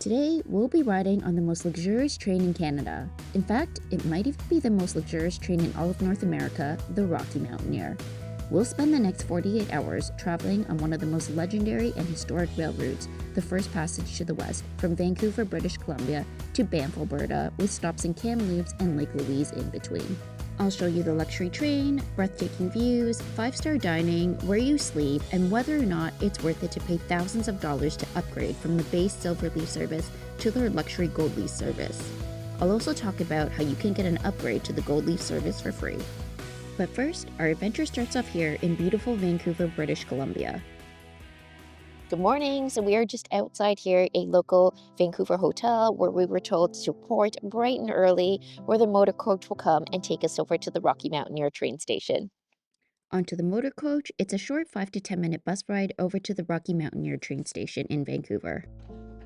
Today, we'll be riding on the most luxurious train in Canada. In fact, it might even be the most luxurious train in all of North America, the Rocky Mountaineer. We'll spend the next 48 hours traveling on one of the most legendary and historic rail routes, the First Passage to the West, from Vancouver, British Columbia to Banff, Alberta, with stops in Kamloops and Lake Louise in between. I'll show you the luxury train, breathtaking views, 5-star dining, where you sleep, and whether or not it's worth it to pay thousands of dollars to upgrade from the base Silver Leaf service to their luxury Gold Leaf service. I'll also talk about how you can get an upgrade to the Gold Leaf service for free. But first, our adventure starts off here in beautiful Vancouver, British Columbia. Good morning. So we are just outside here, a local Vancouver hotel where we were told to port bright and early, where the motor coach will come and take us over to the Rocky Mountaineer train station. Onto the motor coach, it's a short 5 to 10 minute bus ride over to the Rocky Mountaineer train station in Vancouver.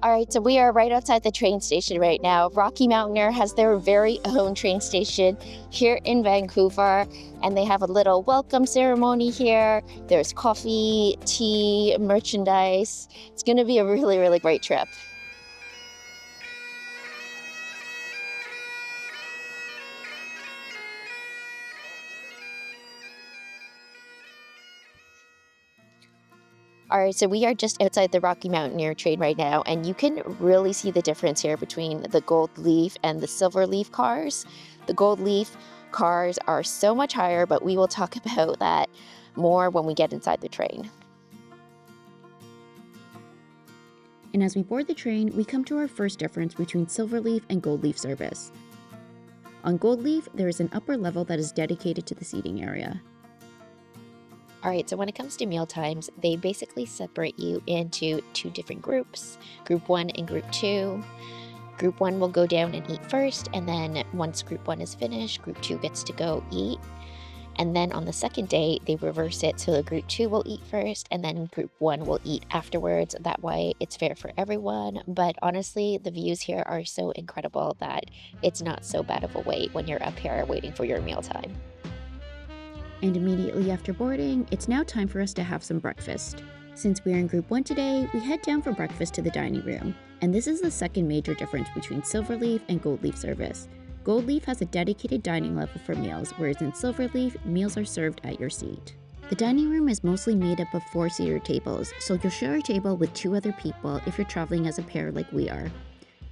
All right, so we are right outside the train station right now. Rocky Mountaineer has their very own train station here in Vancouver, and they have a little welcome ceremony here. There's coffee, tea, merchandise. It's going to be a really, really great trip. All right, so we are just outside the Rocky Mountaineer train right now, and you can really see the difference here between the Gold Leaf and the Silver Leaf cars. The Gold Leaf cars are so much higher, but we will talk about that more when we get inside the train. And as we board the train, we come to our first difference between Silver Leaf and Gold Leaf service. On Gold Leaf, there is an upper level that is dedicated to the seating area. All right, so when it comes to meal times, they basically separate you into two different groups, Group 1 and Group 2. Group 1 will go down and eat first, and then once Group 1 is finished, Group 2 gets to go eat. And then on the second day, they reverse it, so the Group 2 will eat first, and then Group 1 will eat afterwards. That way, it's fair for everyone. But honestly, the views here are so incredible that it's not so bad of a wait when you're up here waiting for your mealtime. And immediately after boarding, it's now time for us to have some breakfast. Since we're in Group 1 today, we head down for breakfast to the dining room. And this is the second major difference between Silver Leaf and Gold Leaf service. Gold Leaf has a dedicated dining level for meals, whereas in Silver Leaf, meals are served at your seat. The dining room is mostly made up of 4-seater tables, so you'll share a table with 2 other people if you're traveling as a pair like we are.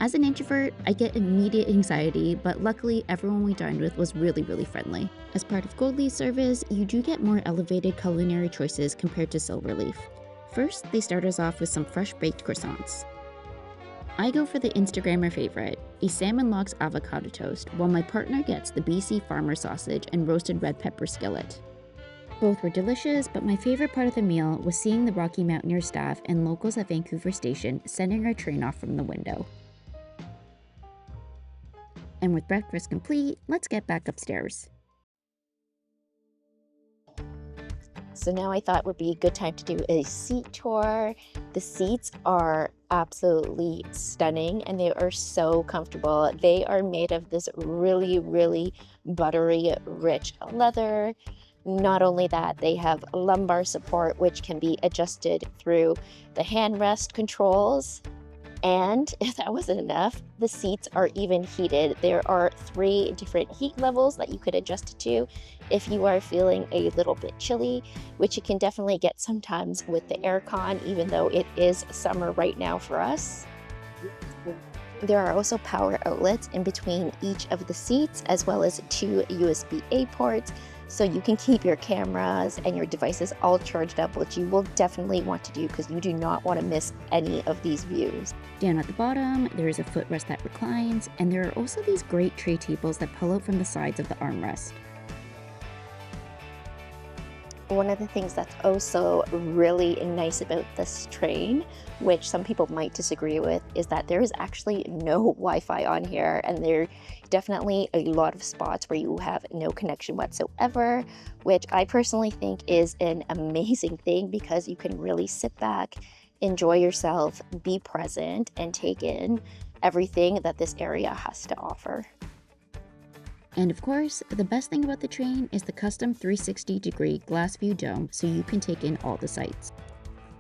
As an introvert, I get immediate anxiety, but luckily everyone we dined with was really, really friendly. As part of Gold Leaf service, you do get more elevated culinary choices compared to Silver Leaf. First, they start us off with some fresh baked croissants. I go for the Instagrammer favorite, a salmon lox avocado toast, while my partner gets the BC farmer sausage and roasted red pepper skillet. Both were delicious, but my favorite part of the meal was seeing the Rocky Mountaineer staff and locals at Vancouver Station sending our train off from the window. And with breakfast complete, let's get back upstairs. So now I thought would be a good time to do a seat tour. The seats are absolutely stunning and they are so comfortable. They are made of this really, really buttery, rich leather. Not only that, they have lumbar support, which can be adjusted through the handrest controls. And if that wasn't enough, the seats are even heated. There are 3 different heat levels that you could adjust it to if you are feeling a little bit chilly, which you can definitely get sometimes with the aircon, even though it is summer right now for us. There are also power outlets in between each of the seats, as well as 2 USB-A ports, so you can keep your cameras and your devices all charged up, which you will definitely want to do because you do not want to miss any of these views. Down at the bottom, there is a footrest that reclines, and there are also these great tray tables that pull out from the sides of the armrest. One of the things that's also really nice about this train, which some people might disagree with, is that there is actually no Wi-Fi on here, and there are definitely a lot of spots where you have no connection whatsoever, which I personally think is an amazing thing because you can really sit back, enjoy yourself, be present, and take in everything that this area has to offer. And of course, the best thing about the train is the custom 360-degree glass view dome so you can take in all the sights.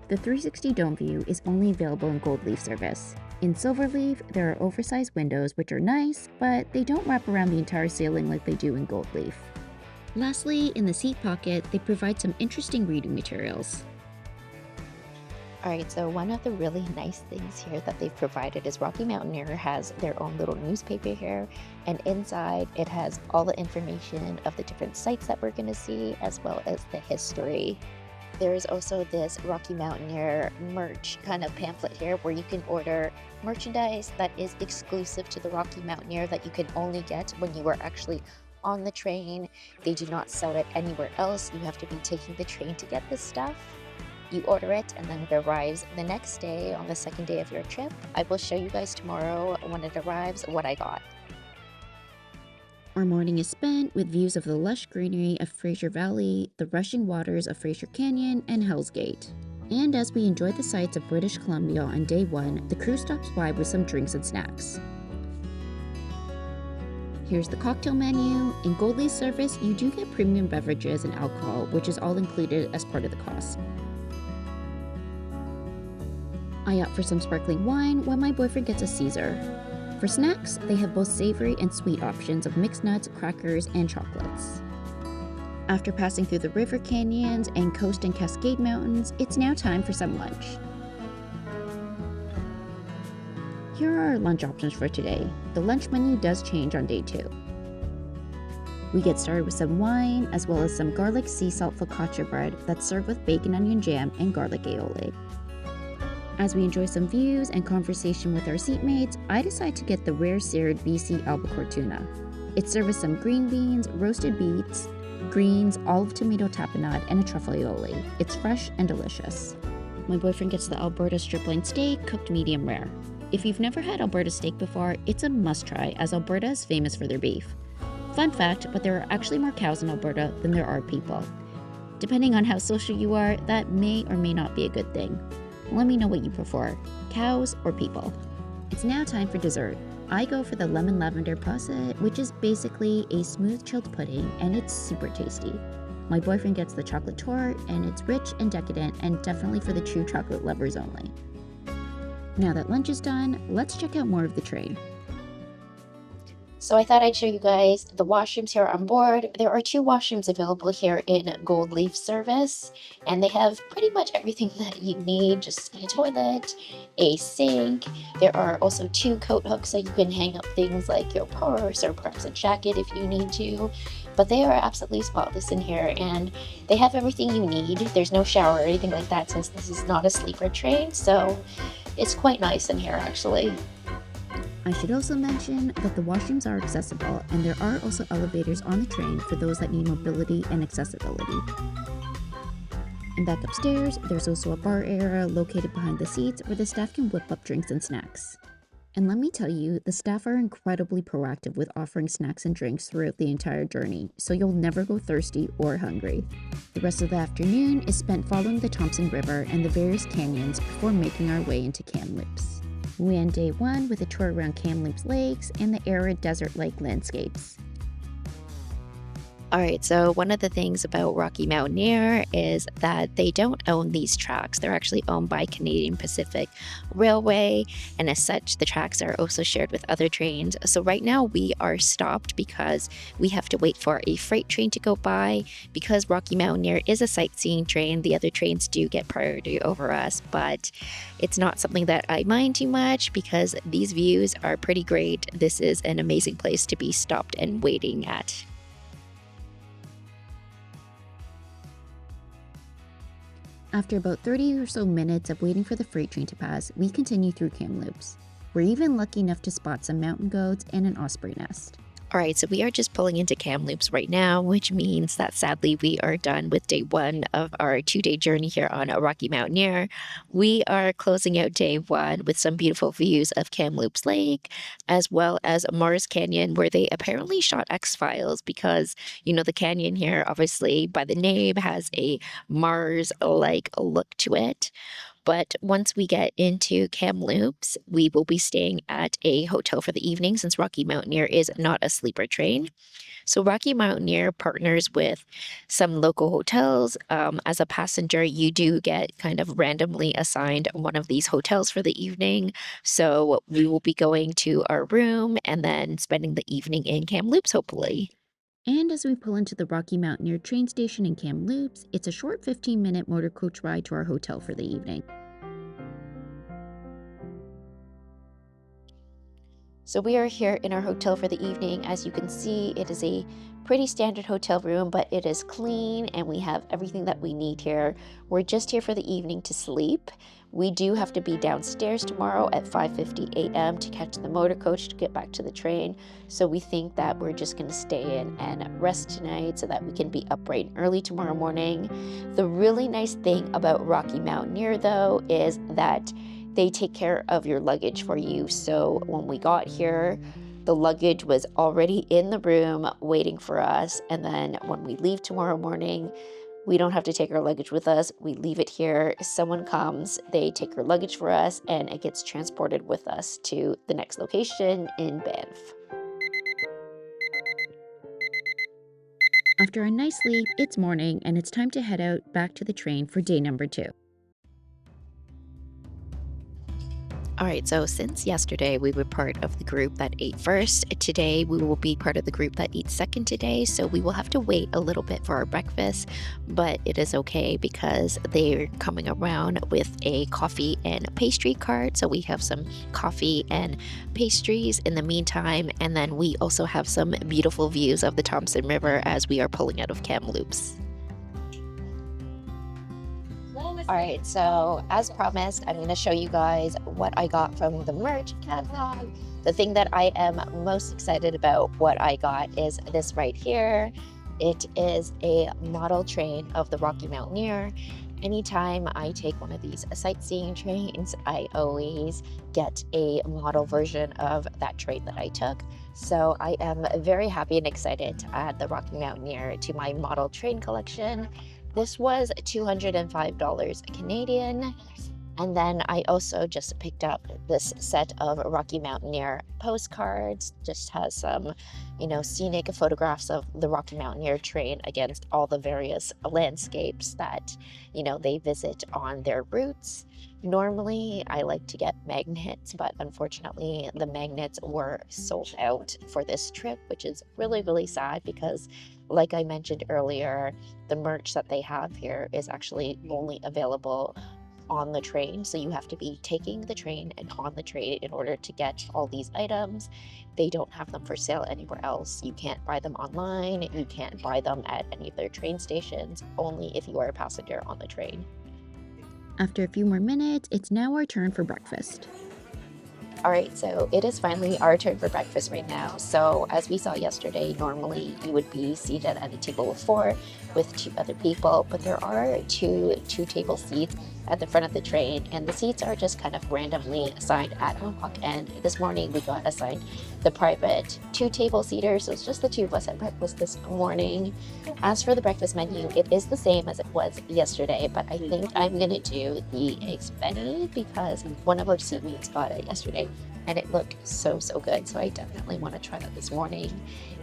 The 360 dome view is only available in Gold Leaf service. In Silverleaf, there are oversized windows which are nice, but they don't wrap around the entire ceiling like they do in Goldleaf. Lastly, in the seat pocket, they provide some interesting reading materials. Alright, so one of the really nice things here that they've provided is Rocky Mountaineer has their own little newspaper here, and inside it has all the information of the different sites that we're going to see, as well as the history. There is also this Rocky Mountaineer merch kind of pamphlet here where you can order merchandise that is exclusive to the Rocky Mountaineer that you can only get when you are actually on the train. They do not sell it anywhere else. You have to be taking the train to get this stuff. You order it and then it arrives the next day on the second day of your trip. I will show you guys tomorrow when it arrives what I got. Our morning is spent with views of the lush greenery of Fraser Valley, the rushing waters of Fraser Canyon, and Hell's Gate. And as we enjoy the sights of British Columbia on day one, the crew stops by with some drinks and snacks. Here's the cocktail menu. In Goldleaf service, you do get premium beverages and alcohol, which is all included as part of the cost. I opt for some sparkling wine, while my boyfriend gets a Caesar. For snacks, they have both savory and sweet options of mixed nuts, crackers, and chocolates. After passing through the river canyons and coast and Cascade Mountains, it's now time for some lunch. Here are our lunch options for today. The lunch menu does change on day 2. We get started with some wine, as well as some garlic sea salt focaccia bread that's served with bacon onion jam and garlic aioli. As we enjoy some views and conversation with our seatmates, I decide to get the rare seared BC albacore tuna. It's served with some green beans, roasted beets, greens, olive tomato tapenade, and a truffle aioli. It's fresh and delicious. My boyfriend gets the Alberta striploin steak, cooked medium rare. If you've never had Alberta steak before, it's a must try, as Alberta is famous for their beef. Fun fact, but there are actually more cows in Alberta than there are people. Depending on how social you are, that may or may not be a good thing. Let me know what you prefer, cows or people. It's now time for dessert. I go for the lemon lavender posset, which is basically a smooth chilled pudding, and it's super tasty. My boyfriend gets the chocolate torte, and it's rich and decadent, and definitely for the true chocolate lovers only. Now that lunch is done, let's check out more of the train. So I thought I'd show you guys the washrooms here on board. There are 2 washrooms available here in Goldleaf service, and they have pretty much everything that you need, just a toilet, a sink. There are also 2 coat hooks so you can hang up things like your purse or perhaps a jacket if you need to. But they are absolutely spotless in here, and they have everything you need. There's no shower or anything like that since this is not a sleeper train, so it's quite nice in here actually. I should also mention that the washrooms are accessible, and there are also elevators on the train for those that need mobility and accessibility. And back upstairs, there's also a bar area located behind the seats where the staff can whip up drinks and snacks. And let me tell you, the staff are incredibly proactive with offering snacks and drinks throughout the entire journey, so you'll never go thirsty or hungry. The rest of the afternoon is spent following the Thompson River and the various canyons before making our way into Kamloops. We end day 1 with a tour around Kamloops lakes and the arid desert-like landscapes. Alright, so one of the things about Rocky Mountaineer is that they don't own these tracks. They're actually owned by Canadian Pacific Railway, and as such, the tracks are also shared with other trains. So right now we are stopped because we have to wait for a freight train to go by. Because Rocky Mountaineer is a sightseeing train, the other trains do get priority over us, but it's not something that I mind too much because these views are pretty great. This is an amazing place to be stopped and waiting at. After about 30 or so minutes of waiting for the freight train to pass, we continue through Kamloops. We're even lucky enough to spot some mountain goats and an osprey nest. Alright, so we are just pulling into Kamloops right now, which means that sadly we are done with day 1 of our 2-day journey here on Rocky Mountaineer. We are closing out day 1 with some beautiful views of Kamloops Lake, as well as Mars Canyon, where they apparently shot X-Files because, you know, the canyon here, obviously by the name, has a Mars-like look to it. But once we get into Kamloops, we will be staying at a hotel for the evening since Rocky Mountaineer is not a sleeper train. So Rocky Mountaineer partners with some local hotels. As a passenger, you do get kind of randomly assigned one of these hotels for the evening. So we will be going to our room and then spending the evening in Kamloops, hopefully. And as we pull into the Rocky Mountaineer train station in Kamloops, it's a short 15-minute motor coach ride to our hotel for the evening. So we are here in our hotel for the evening. As you can see, it is a pretty standard hotel room, but it is clean and we have everything that we need here. We're just here for the evening to sleep. We do have to be downstairs tomorrow at 5:50 a.m. to catch the motor coach to get back to the train. So we think that we're just going to stay in and rest tonight so that we can be up bright and early tomorrow morning. The really nice thing about Rocky Mountaineer, though, is that they take care of your luggage for you. So when we got here, the luggage was already in the room waiting for us. And then when we leave tomorrow morning, we don't have to take our luggage with us. We leave it here. Someone comes, they take our luggage for us, and it gets transported with us to the next location in Banff. After a nice sleep, it's morning and it's time to head out back to the train for day number 2. All right, so since yesterday we were part of the group that ate first, today we will be part of the group that eats second today. So we will have to wait a little bit for our breakfast, but it is okay because they're coming around with a coffee and pastry cart. So we have some coffee and pastries in the meantime. And then we also have some beautiful views of the Thompson River as we are pulling out of Kamloops. All right, so as promised, I'm going to show you guys what I got from the merch catalog. The thing that I am most excited about what I got is this right here. It is a model train of the Rocky Mountaineer. Anytime I take one of these sightseeing trains, I always get a model version of that train that I took. So I am very happy and excited to add the Rocky Mountaineer to my model train collection. This was $205 Canadian. And then I also just picked up this set of Rocky Mountaineer postcards. Just has some, scenic photographs of the Rocky Mountaineer train against all the various landscapes that, they visit on their routes. Normally, I like to get magnets, but unfortunately, the magnets were sold out for this trip, which is really, really sad because, like I mentioned earlier, the merch that they have here is actually only available on the train. So you have to be taking the train and on the train in order to get all these items. They don't have them for sale anywhere else. You can't buy them online. You can't buy them at any of their train stations, only if you are a passenger on the train. After a few more minutes, it's now our turn for breakfast. All right, so it is finally our turn for breakfast right now. So as we saw yesterday, normally you would be seated at a table of 4 with 2 other people, but there are two table seats at the front of the train, and the seats are just kind of randomly assigned ad hoc. And this morning we got assigned the private 2 table seater, so it's just the 2 of us at breakfast this morning. As for the breakfast menu, it is the same as it was yesterday, but I think I'm gonna do the eggs Benny because one of our seatmates got it yesterday and it looked so good, so I definitely want to try that this morning.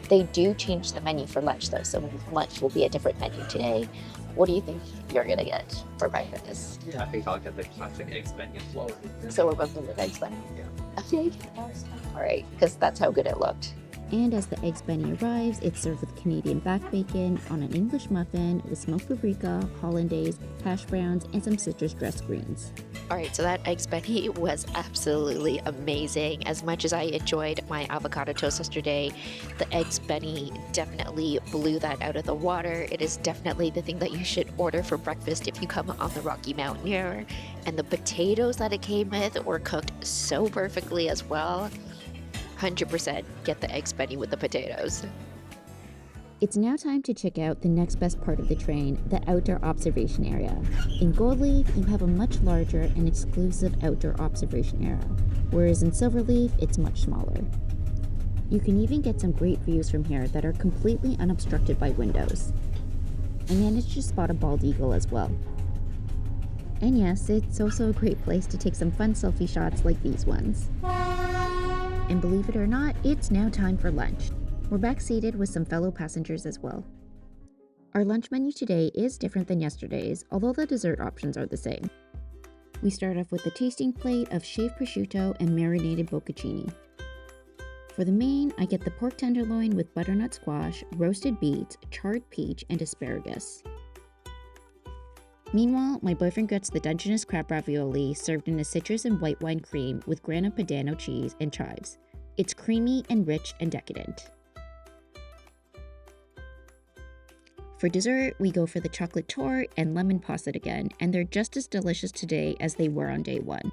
They do change the menu for lunch though, so lunch will be a different menu today. What do you think you're gonna get for breakfast? Yeah, I think I'll get the classic eggs Benny flour. So we're both gonna get eggs Benny? Yeah. Okay. All right, because that's how good it looked. And as the eggs Benny arrives, it's served with Canadian back bacon on an English muffin with smoked paprika, hollandaise, hash browns, and some citrus dressed greens. All right, so that eggs Benny was absolutely amazing. As much as I enjoyed my avocado toast yesterday, the eggs Benny definitely blew that out of the water. It is definitely the thing that you should order for breakfast if you come on the Rocky Mountaineer. And the potatoes that it came with were cooked so perfectly as well. 100% get the eggs Benny with the potatoes. It's now time to check out the next best part of the train, the outdoor observation area. In Goldleaf, you have a much larger and exclusive outdoor observation area, whereas in Silverleaf, it's much smaller. You can even get some great views from here that are completely unobstructed by windows. I managed to spot a bald eagle as well. And yes, it's also a great place to take some fun selfie shots like these ones. And believe it or not, it's now time for lunch. We're back seated with some fellow passengers as well. Our lunch menu today is different than yesterday's, although the dessert options are the same. We start off with a tasting plate of shaved prosciutto and marinated bocconcini. For the main, I get the pork tenderloin with butternut squash, roasted beets, charred peach, and asparagus. Meanwhile, my boyfriend gets the Dungeness crab ravioli served in a citrus and white wine cream with grana padano cheese and chives. It's creamy and rich and decadent. For dessert, we go for the chocolate torte and lemon posset again, and they're just as delicious today as they were on day one.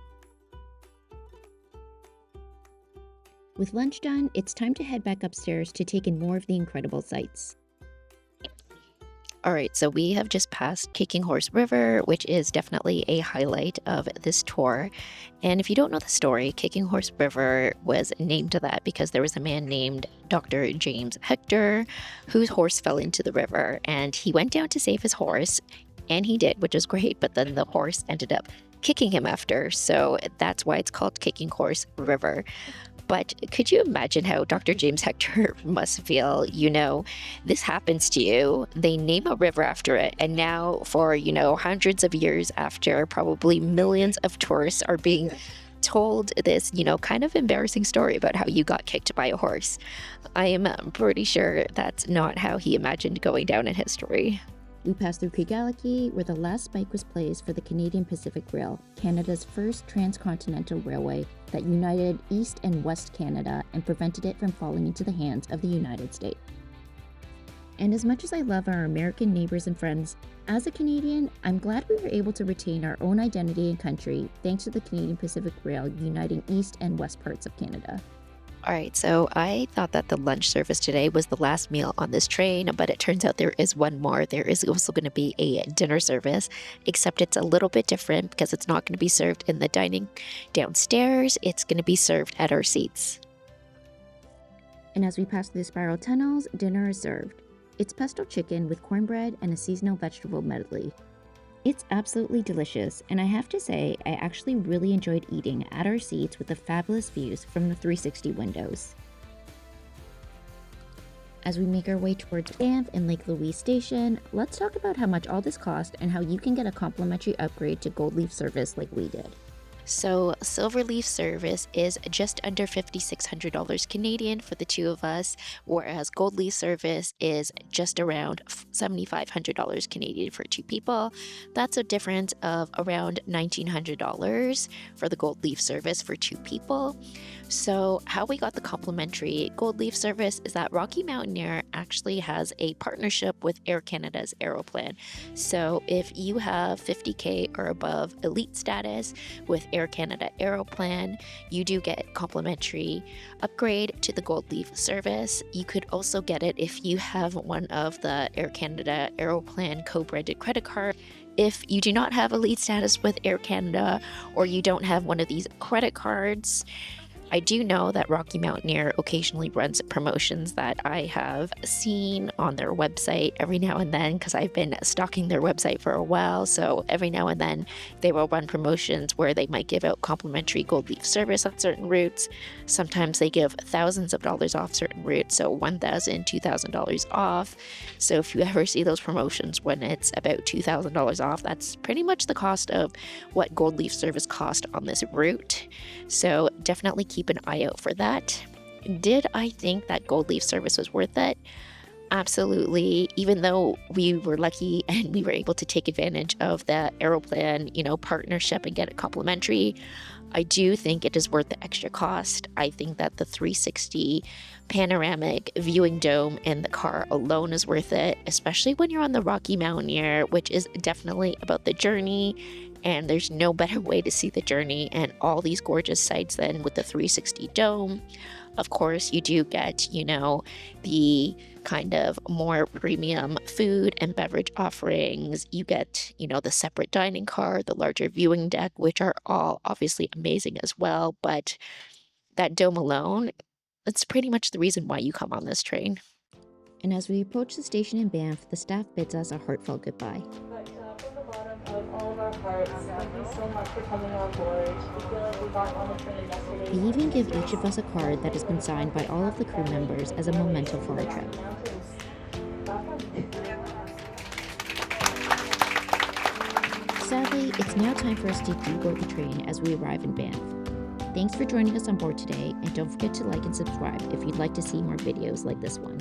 With lunch done, it's time to head back upstairs to take in more of the incredible sights. All right, so we have just passed Kicking Horse River, which is definitely a highlight of this tour. And if you don't know the story, Kicking Horse River was named that because there was a man named Dr. James Hector whose horse fell into the river, and he went down to save his horse, and he did, which is great, but then the horse ended up kicking him after, so that's why it's called Kicking Horse River. But could you imagine how Dr. James Hector must feel? This happens to you. They name a river after it. And now for, hundreds of years after, probably millions of tourists are being told this, kind of embarrassing story about how you got kicked by a horse. I am pretty sure that's not how he imagined going down in history. We passed through Craigellachie, where the last spike was placed for the Canadian Pacific Rail, Canada's first transcontinental railway that united East and West Canada and prevented it from falling into the hands of the United States. And as much as I love our American neighbors and friends, as a Canadian, I'm glad we were able to retain our own identity and country thanks to the Canadian Pacific Rail uniting East and West parts of Canada. All right, so I thought that the lunch service today was the last meal on this train, but it turns out there is one more. There is also going to be a dinner service, except it's a little bit different because it's not going to be served in the dining downstairs. It's going to be served at our seats. And as we pass through the spiral tunnels, dinner is served. It's pesto chicken with cornbread and a seasonal vegetable medley. It's absolutely delicious, and I have to say, I actually really enjoyed eating at our seats with the fabulous views from the 360 windows. As we make our way towards Banff and Lake Louise Station, let's talk about how much all this cost and how you can get a complimentary upgrade to Gold Leaf service like we did. So Silverleaf service is just under $5,600 Canadian for the two of us, whereas Gold Leaf service is just around $7,500 Canadian for two people. That's a difference of around $1,900 for the Gold Leaf service for two people. So how we got the complimentary Gold Leaf service is that Rocky Mountaineer actually has a partnership with Air Canada's Aeroplan. So if you have 50K or above elite status with Air Canada Aeroplan, you do get complimentary upgrade to the Gold Leaf service. You could also get it if you have one of the Air Canada Aeroplan co-branded credit card. If you do not have elite status with Air Canada or you don't have one of these credit cards, I do know that Rocky Mountaineer occasionally runs promotions that I have seen on their website every now and then because I've been stalking their website for a while. So every now and then they will run promotions where they might give out complimentary Gold Leaf service on certain routes. Sometimes they give thousands of dollars off certain routes, so $1,000, $2,000 off. So if you ever see those promotions when it's about $2,000 off, that's pretty much the cost of what Gold Leaf service cost on this route. So definitely keep an eye out for that. Did I think that Gold Leaf service was worth it? Absolutely. Even though we were lucky and we were able to take advantage of the Aeroplan, partnership and get it complimentary, I do think it is worth the extra cost. I think that the 360 panoramic viewing dome in the car alone is worth it, especially when you're on the Rocky Mountaineer, which is definitely about the journey. And there's no better way to see the journey and all these gorgeous sights than with the 360 dome. Of course, you do get, the kind of more premium food and beverage offerings. You get, the separate dining car, the larger viewing deck, which are all obviously amazing as well. But that dome alone, that's pretty much the reason why you come on this train. And as we approach the station in Banff, the staff bids us a heartfelt goodbye. But from the bottom of all of our hearts, reports. Thank you so much for coming on board. We feel like we got on the train yesterday. They even give each of us a card that has been signed by all of the crew members as a memento for our trip. Sadly, it's now time for us to deboard the train as we arrive in Banff. Thanks for joining us on board today, and don't forget to like and subscribe if you'd like to see more videos like this one.